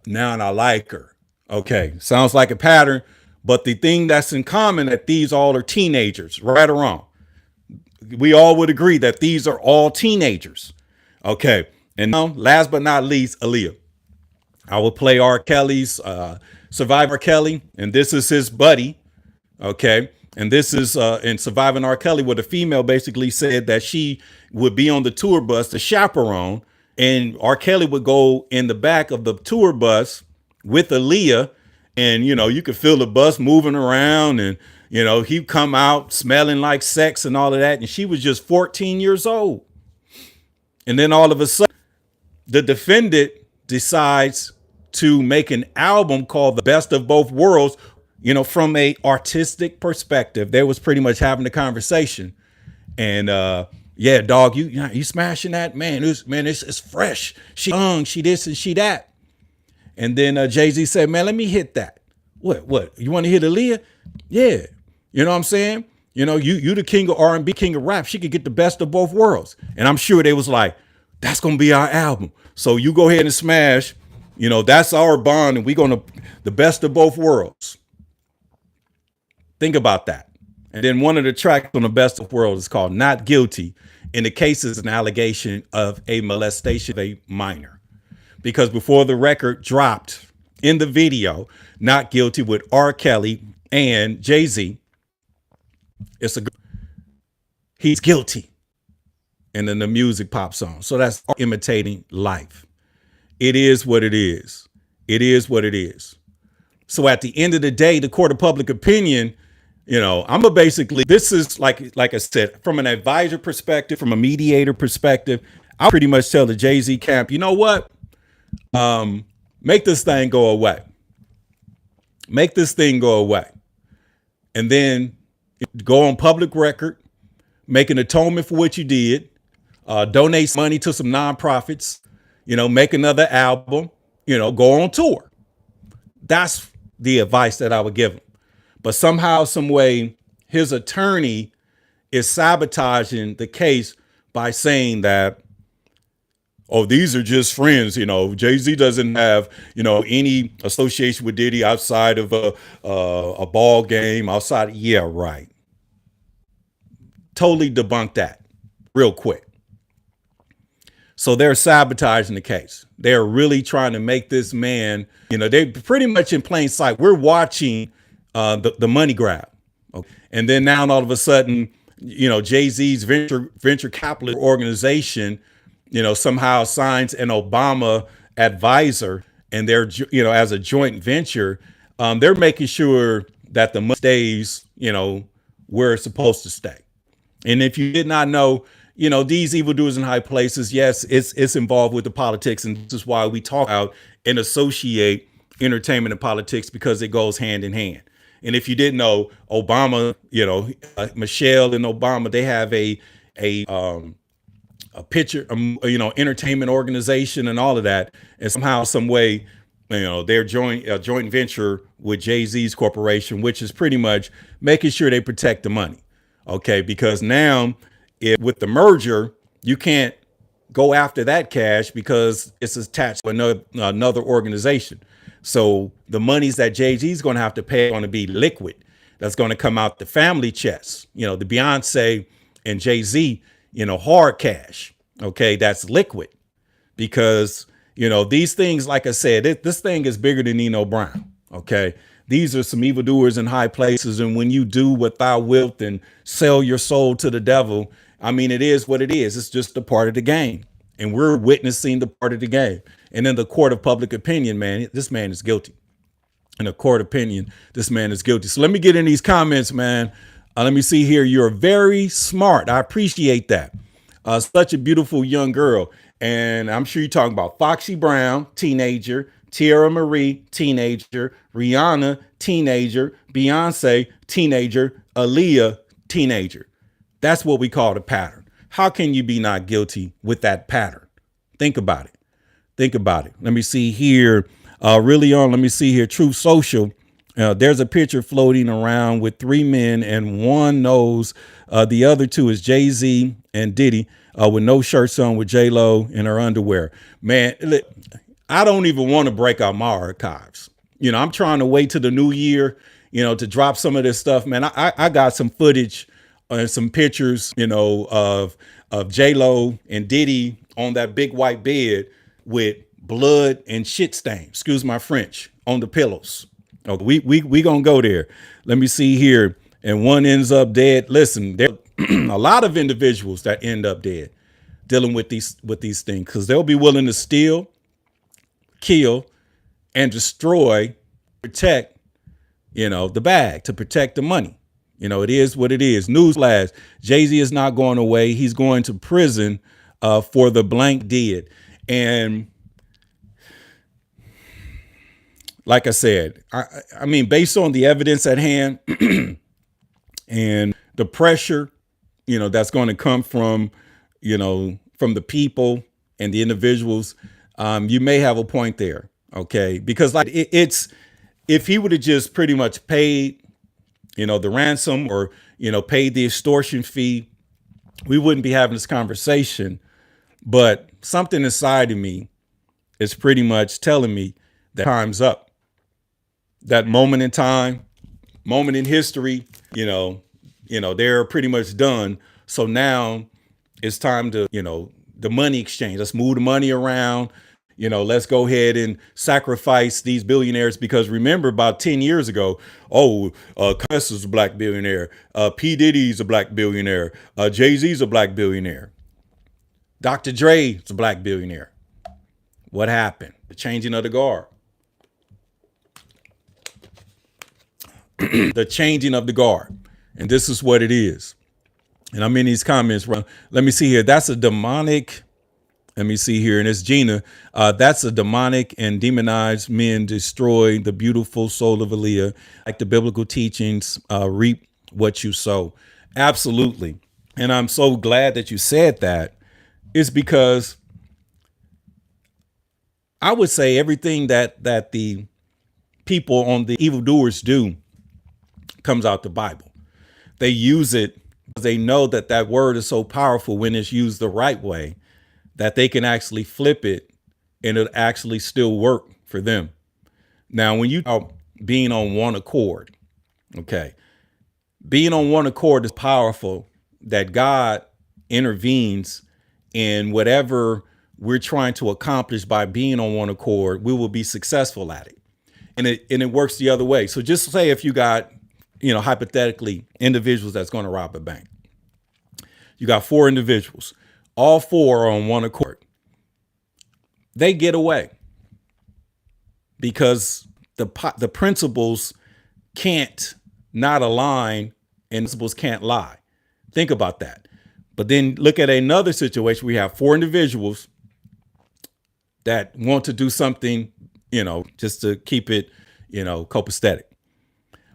now I like her. Okay. Sounds like a pattern, but the thing that's in common that these all are teenagers, right or wrong. we all would agree that these are all teenagers. Okay. And now, last but not least, Aaliyah. I will play R. Kelly's Survivor Kelly, and this is his buddy. Okay. And this is in Surviving R. Kelly, where the female basically said that she would be on the tour bus, the chaperone, and R. Kelly would go in the back of the tour bus with Aaliyah. And, you know, you could feel the bus moving around, and, you know, he'd come out smelling like sex and all of that. And she was just 14 years old. And then all of a sudden, the defendant decides to make an album called The Best of Both Worlds. You know, from a artistic perspective, they was pretty much having a conversation. And yeah, dog, you smashing that, man. It's fresh. She young, she this and she that. And then Jay-Z said, man, let me hit that. What? You want to hit Aaliyah? Yeah. You know what I'm saying? You know, you the king of R&B, king of rap. She could get the best of both worlds. And I'm sure they was like, that's going to be our album. So you go ahead and smash. You know, that's our bond, and we're going to the best of both worlds. Think about that. And then one of the tracks on the best of worlds is called Not Guilty. In the case is an allegation of a molestation of a minor. Because before the record dropped in the video, Not Guilty with R. Kelly and Jay-Z, he's guilty. And then the music pops on. So that's imitating life. It is what it is. It is what it is. So at the end of the day, the court of public opinion, you know, I'm basically, this is like I said, from an advisor perspective, from a mediator perspective, I'll pretty much tell the Jay-Z camp, you know what? Make this thing go away. Make this thing go away. And then go on public record, make an atonement for what you did, donate some money to some nonprofits, you know, make another album, you know, go on tour. That's the advice that I would give him. But somehow, some way, his attorney is sabotaging the case by saying that, oh, these are just friends. You know, Jay-Z doesn't have, you know, any association with Diddy outside of a ball game, outside. Yeah, right. Totally debunk that real quick. So they're sabotaging the case. They're really trying to make this man, you know, they pretty much in plain sight. We're watching the money grab. Okay. And then now all of a sudden, you know, Jay-Z's venture capitalist organization, you know, somehow signs an Obama advisor, and they're, you know, as a joint venture, they're making sure that the money stays, you know, where it's supposed to stay. And if you did not know, you know, these evildoers in high places, yes, it's involved with the politics. And this is why we talk about and associate entertainment and politics, because it goes hand in hand. And if you didn't know, Obama, you know, Michelle and Obama, they have a picture, you know, entertainment organization and all of that. And somehow, some way, you know, they're joint venture with Jay-Z's corporation, which is pretty much making sure they protect the money. OK, because now with the merger, you can't go after that cash because it's attached to another organization. So the monies that Jay-Z is going to have to pay are going to be liquid. That's going to come out the family chest. You know, the Beyonce and Jay-Z, you know, hard cash. OK, that's liquid because, you know, these things, like I said, this thing is bigger than Nino Brown. OK, these are some evildoers in high places. And when you do what thou wilt and sell your soul to the devil, I mean, it is what it is. It's just a part of the game. And we're witnessing the part of the game. And in the court of public opinion, man, this man is guilty. In the court opinion, this man is guilty. So let me get in these comments, man. Let me see here. You're very smart. I appreciate that. Such a beautiful young girl. And I'm sure you're talking about Foxy Brown, teenager, Tierra Marie, teenager, Rihanna, teenager, Beyonce, teenager, Aaliyah, teenager. That's what we call the pattern. How can you be not guilty with that pattern? Think about it. Think about it. Let me see here. Really on. Let me see here. Truth Social. There's a picture floating around with 3 men, and one knows the other 2 is Jay-Z and Diddy with no shirts on, with J-Lo in her underwear. Man, I don't even want to break out my archives. You know, I'm trying to wait till the new year, you know, to drop some of this stuff. Man, I got some footage and some pictures, of J-Lo and Diddy on that big white bed with blood and shit stains, excuse my French, on the pillows. Okay, we gonna go there. Let me see here. And one ends up dead. Listen, there are a lot of individuals that end up dead dealing with these things, because they'll be willing to steal, kill, and destroy, protect, the bag, to protect the money. It is what it is. Newsflash: Jay-Z is not going away. He's going to prison for the blank did. And like I said, I mean, based on the evidence at hand and the pressure, that's going to come from, from the people and the individuals, you may have a point there. Okay. Because like it's, if he would have just pretty much paid, the ransom, or, paid the extortion fee, we wouldn't be having this conversation. But something inside of me is pretty much telling me that time's up. That moment in time, moment in history, they're pretty much done. So now it's time to, the money exchange. Let's move the money around. Let's go ahead and sacrifice these billionaires, because remember, about 10 years ago, Custer's a black billionaire. P. Diddy's a black billionaire. Jay-Z's a black billionaire. Dr. Dre's a black billionaire. What happened? The changing of the guard. The changing of the guard. And this is what it is. And I'm in these comments. Let me see here. That's a demonic. Let me see here. And it's Gina. That's a demonic and demonized men destroy the beautiful soul of Aaliyah. Like the biblical teachings, reap what you sow. Absolutely. And I'm so glad that you said that. It's because I would say everything that the people on the evildoers do comes out the Bible. They use it because they know that word is so powerful when it's used the right way, that they can actually flip it and it actually still work for them. Now, when you are being on one accord, okay, being on one accord is powerful, that God intervenes in whatever we're trying to accomplish. By being on one accord, we will be successful at it. And it works the other way. So just say if you got, hypothetically, individuals that's going to rob a bank. You got 4 individuals. All 4 are on one accord. They get away because the principles can't not align, and principles can't lie. Think about that. But then look at another situation. We have 4 individuals that want to do something, just to keep it, copacetic.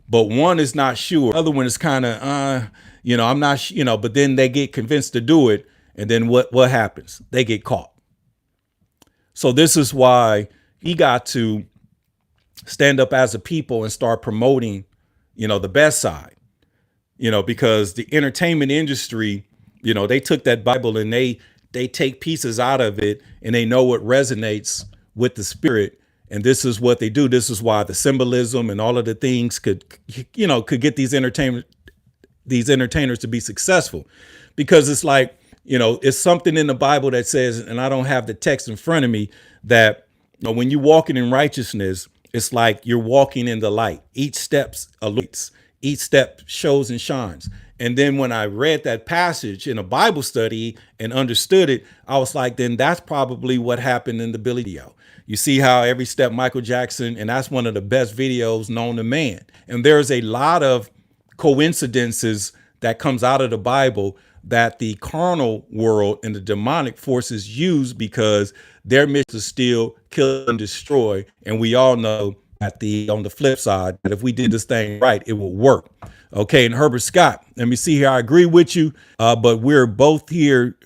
But one is not sure. The other one is kind of, I'm not, but then they get convinced to do it. And then what happens? They get caught. So this is why he got to stand up as a people and start promoting, the best side, because the entertainment industry, they took that Bible and they take pieces out of it, and they know what resonates with the spirit. And this is what they do. This is why the symbolism and all of the things could get these entertainers to be successful, because it's like, it's something in the Bible that says, and I don't have the text in front of me, that when you're walking in righteousness, it's like you're walking in the light. Each step illuminates. Each step shows and shines. And then when I read that passage in a Bible study and understood it, I was like, then that's probably what happened in the Billy video. You see how every step Michael Jackson, and that's one of the best videos known to man. And there's a lot of coincidences that comes out of the Bible that the carnal world and the demonic forces use, because their mission is to steal, kill, and destroy. And we all know on the flip side, that if we did this thing right, it will work. Okay. And Herbert Scott, let me see here. I agree with you, but we're both here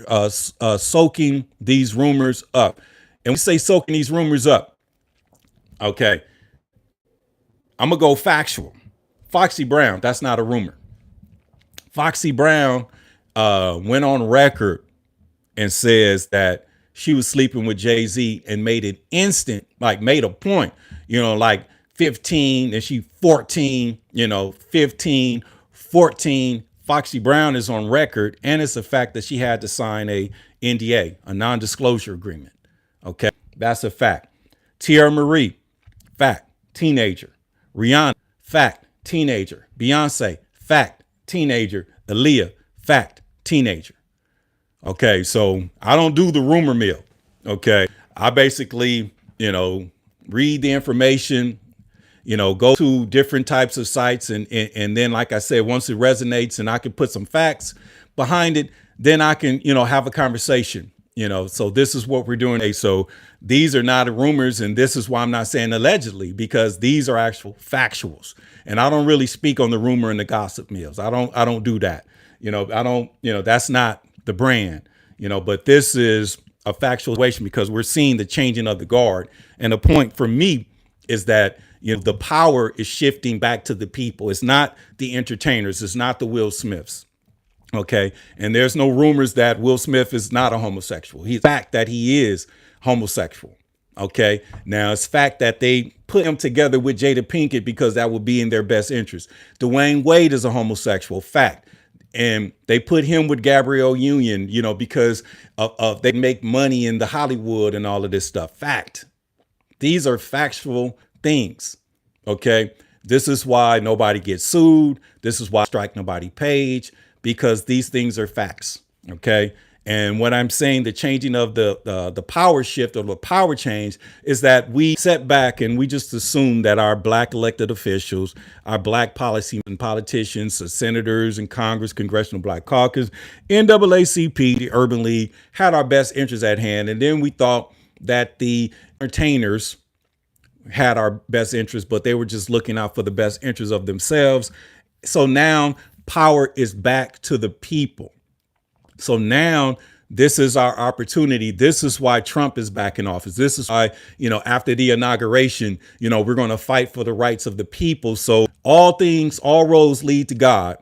soaking these rumors up. And we say soaking these rumors up. Okay. I'm going to go factual. Foxy Brown, that's not a rumor. Foxy Brown went on record and says that she was sleeping with Jay-Z and made an instant, made a point, like 15 and she 14, 15, 14, Foxy Brown is on record, and it's a fact that she had to sign a NDA, a non-disclosure agreement. Okay, that's a fact. Tierra Marie, fact, teenager. Rihanna, fact, teenager. Beyonce, fact, teenager. Aaliyah, fact, teenager. Okay, so I don't do the rumor mill. Okay, I basically, read the information, go to different types of sites, and then, like I said, once it resonates and I can put some facts behind it, then I can, have a conversation. So this is what we're doing. So these are not rumors, and this is why I'm not saying allegedly, because these are actual factuals. And I don't really speak on the rumor and the gossip mills. I don't do that. That's not the brand, but this is a factual situation because we're seeing the changing of the guard. And the point for me is that, the power is shifting back to the people. It's not the entertainers. It's not the Will Smiths. Okay. And there's no rumors that Will Smith is not a homosexual. He's fact that he is homosexual. Okay. Now it's fact that they put him together with Jada Pinkett because that would be in their best interest. Dwayne Wade is a homosexual, fact. And they put him with Gabrielle Union, because they make money in the Hollywood and all of this stuff. Fact. These are factual things. Okay. This is why nobody gets sued. This is why strike nobody page, because these things are facts. Okay. And what I'm saying, the changing of the power shift or the power change is that we set back and we just assume that our black elected officials, our black policy and politicians, the senators and Congress, Congressional Black Caucus, NAACP, the Urban League had our best interests at hand. And then we thought that the entertainers had our best interests, but they were just looking out for the best interests of themselves. So now power is back to the people. So now this is our opportunity. This is why Trump is back in office. This is why, after the inauguration, we're going to fight for the rights of the people. So all roads lead to God,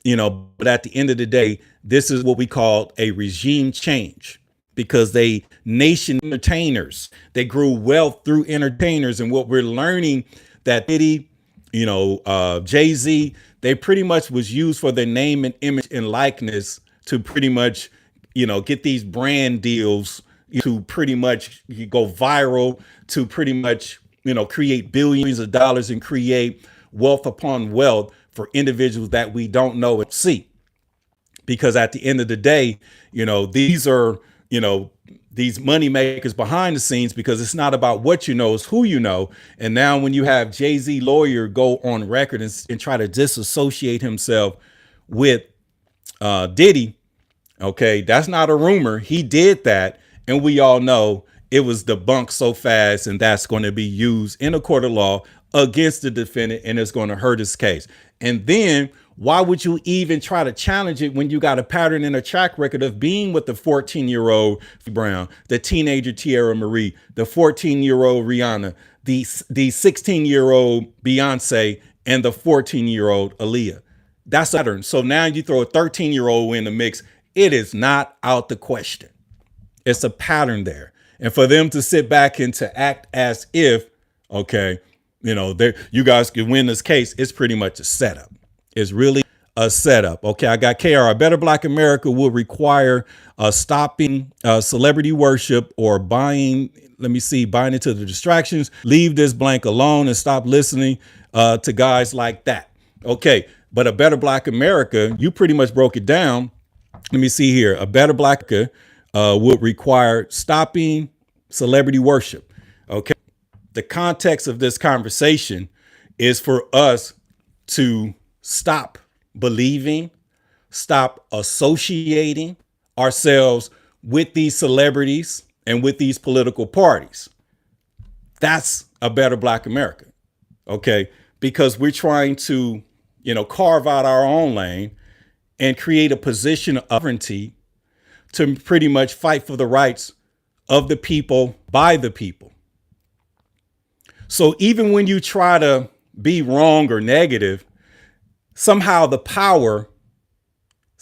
but at the end of the day, this is what we call a regime change. Because they nation entertainers, they grew wealth through entertainers. And what we're learning that Diddy, Jay-Z, they pretty much was used for their name and image and likeness to pretty much, get these brand deals to pretty much go viral, to pretty much, create billions of dollars and create wealth upon wealth for individuals that we don't know and see. Because at the end of the day, these are, these money makers behind the scenes, because it's not about what you know, it's who you know. And now when you have Jay-Z lawyer go on record and try to disassociate himself with Diddy, okay, that's not a rumor. He did that. And we all know it was debunked so fast, and that's going to be used in a court of law against the defendant, and it's going to hurt his case. And then why would you even try to challenge it when you got a pattern and a track record of being with the 14-year-old Brown, the teenager Tierra Marie, the 14-year-old Rihanna, the 16-year-old Beyonce, and the 14-year-old Aaliyah? That's a pattern. So now you throw a 13-year-old in the mix. It is not out the question. It's a pattern there. And for them to sit back and to act as if, okay, you guys can win this case, it's pretty much a setup. It's really a setup. Okay, I got KR. A Better Black America will require stopping celebrity worship or buying into the distractions. Leave this blank alone and stop listening to guys like that. Okay, but A Better Black America, you pretty much broke it down. Let me see here. A Better Black America would require stopping celebrity worship. Okay, the context of this conversation is for us to stop believing, stop associating ourselves with these celebrities and with these political parties. That's A Better Black America. Okay. Because we're trying to, carve out our own lane and create a position of sovereignty to pretty much fight for the rights of the people by the people. So even when you try to be wrong or negative, somehow the power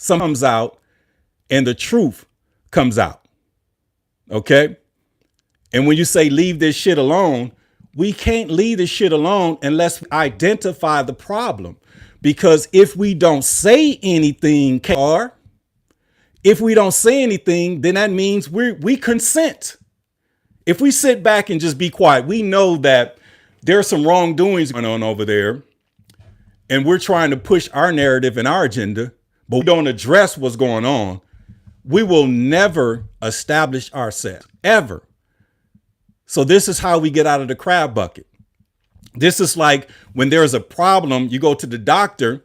comes out and the truth comes out. Okay. And when you say leave this shit alone, we can't leave this shit alone unless we identify the problem. Because if we don't say anything, if we don't say anything, then that means we consent. If we sit back and just be quiet, we know that there's some wrongdoings going on over there, and we're trying to push our narrative and our agenda, but we don't address what's going on. We will never establish ourselves, ever. So this is how we get out of the crab bucket. This is like when there's a problem, you go to the doctor,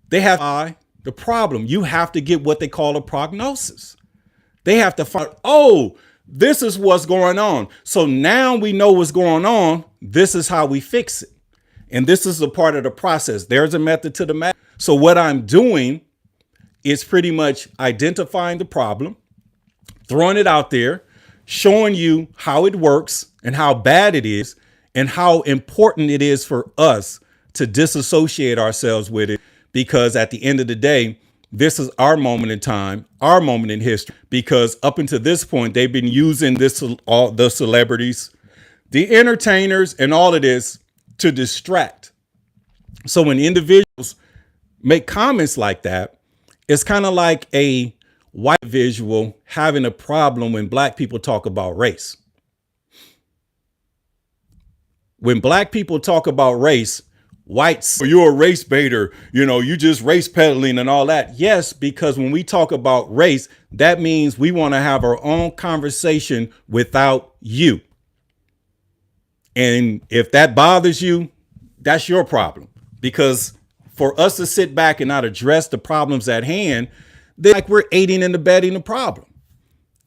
they have the problem. You have to get what they call a prognosis. They have to find, oh, this is what's going on. So now we know what's going on. This is how we fix it. And this is a part of the process. There's a method to the madness. So what I'm doing is pretty much identifying the problem, throwing it out there, showing you how it works and how bad it is and how important it is for us to disassociate ourselves with it. Because at the end of the day, this is our moment in time, our moment in history, because up until this point, they've been using this, all the celebrities, the entertainers, and all of this to distract. So when individuals make comments like that, it's kind of like a white visual having a problem when black people talk about race. When black people talk about race, whites, you're a race baiter, you just race peddling and all that. Yes, because when we talk about race, that means we want to have our own conversation without you. And if that bothers you, that's your problem. Because for us to sit back and not address the problems at hand, then like we're aiding and abetting the problem.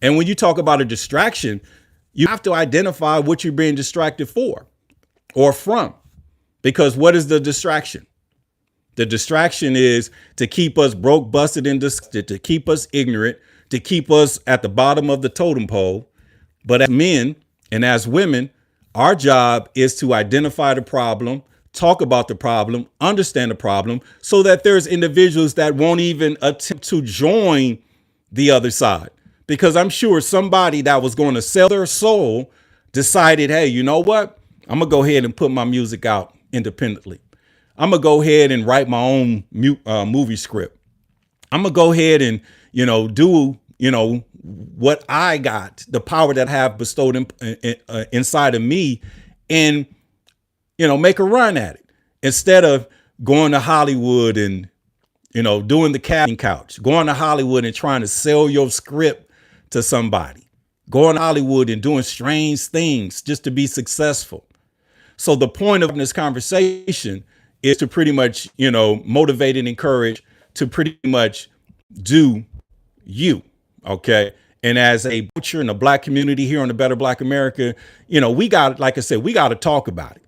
And when you talk about a distraction, you have to identify what you're being distracted for or from. Because what is the distraction? The distraction is to keep us broke, busted, and disgusted, to keep us ignorant, to keep us at the bottom of the totem pole. But as men and as women, our job is to identify the problem, talk about the problem, understand the problem, so that there's individuals that won't even attempt to join the other side. Because I'm sure somebody that was going to sell their soul decided, hey, you know what? I'm going to go ahead and put my music out independently. I'm going to go ahead and write my own movie script. I'm going to go ahead and, do, what I got, the power that I have bestowed inside of me, and, make a run at it instead of going to Hollywood and, doing the casting couch, going to Hollywood and trying to sell your script to somebody, going to Hollywood and doing strange things just to be successful. So the point of this conversation is to pretty much, motivate and encourage to pretty much do you. OK. And as a butcher in the black community here on the Better Black America, we got, like I said, we got to talk about it.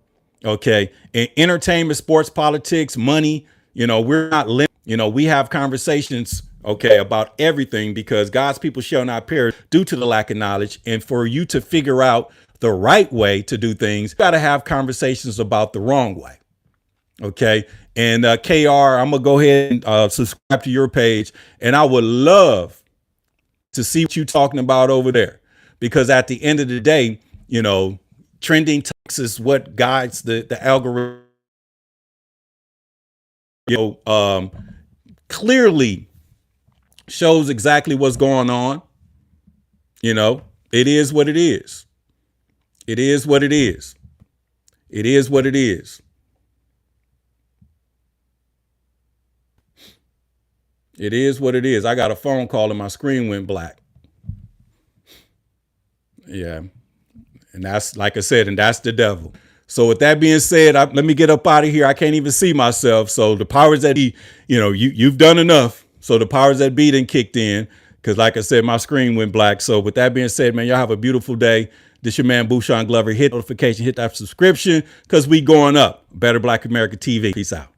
OK. And entertainment, sports, politics, money, we're not limited. We have conversations, OK, about everything because God's people shall not perish due to the lack of knowledge. And for you to figure out the right way to do things, you got to have conversations about the wrong way. OK. And KR, I'm going to go ahead and subscribe to your page. And I would love to see what you're talking about over there, because at the end of the day, trending topics is what guides the algorithm. Clearly shows exactly what's going on. It is what it is. It is what it is. It is what it is. It is what it is. I got a phone call and my screen went black. Yeah. And that's, like I said, and that's the devil. So with that being said, let me get up out of here. I can't even see myself. So the powers that be, you've done enough. So the powers that be done kicked in because, like I said, my screen went black. So with that being said, man, y'all have a beautiful day. This your man, Bushion Glover. Hit notification, hit that subscription because we going up. Better Black America TV. Peace out.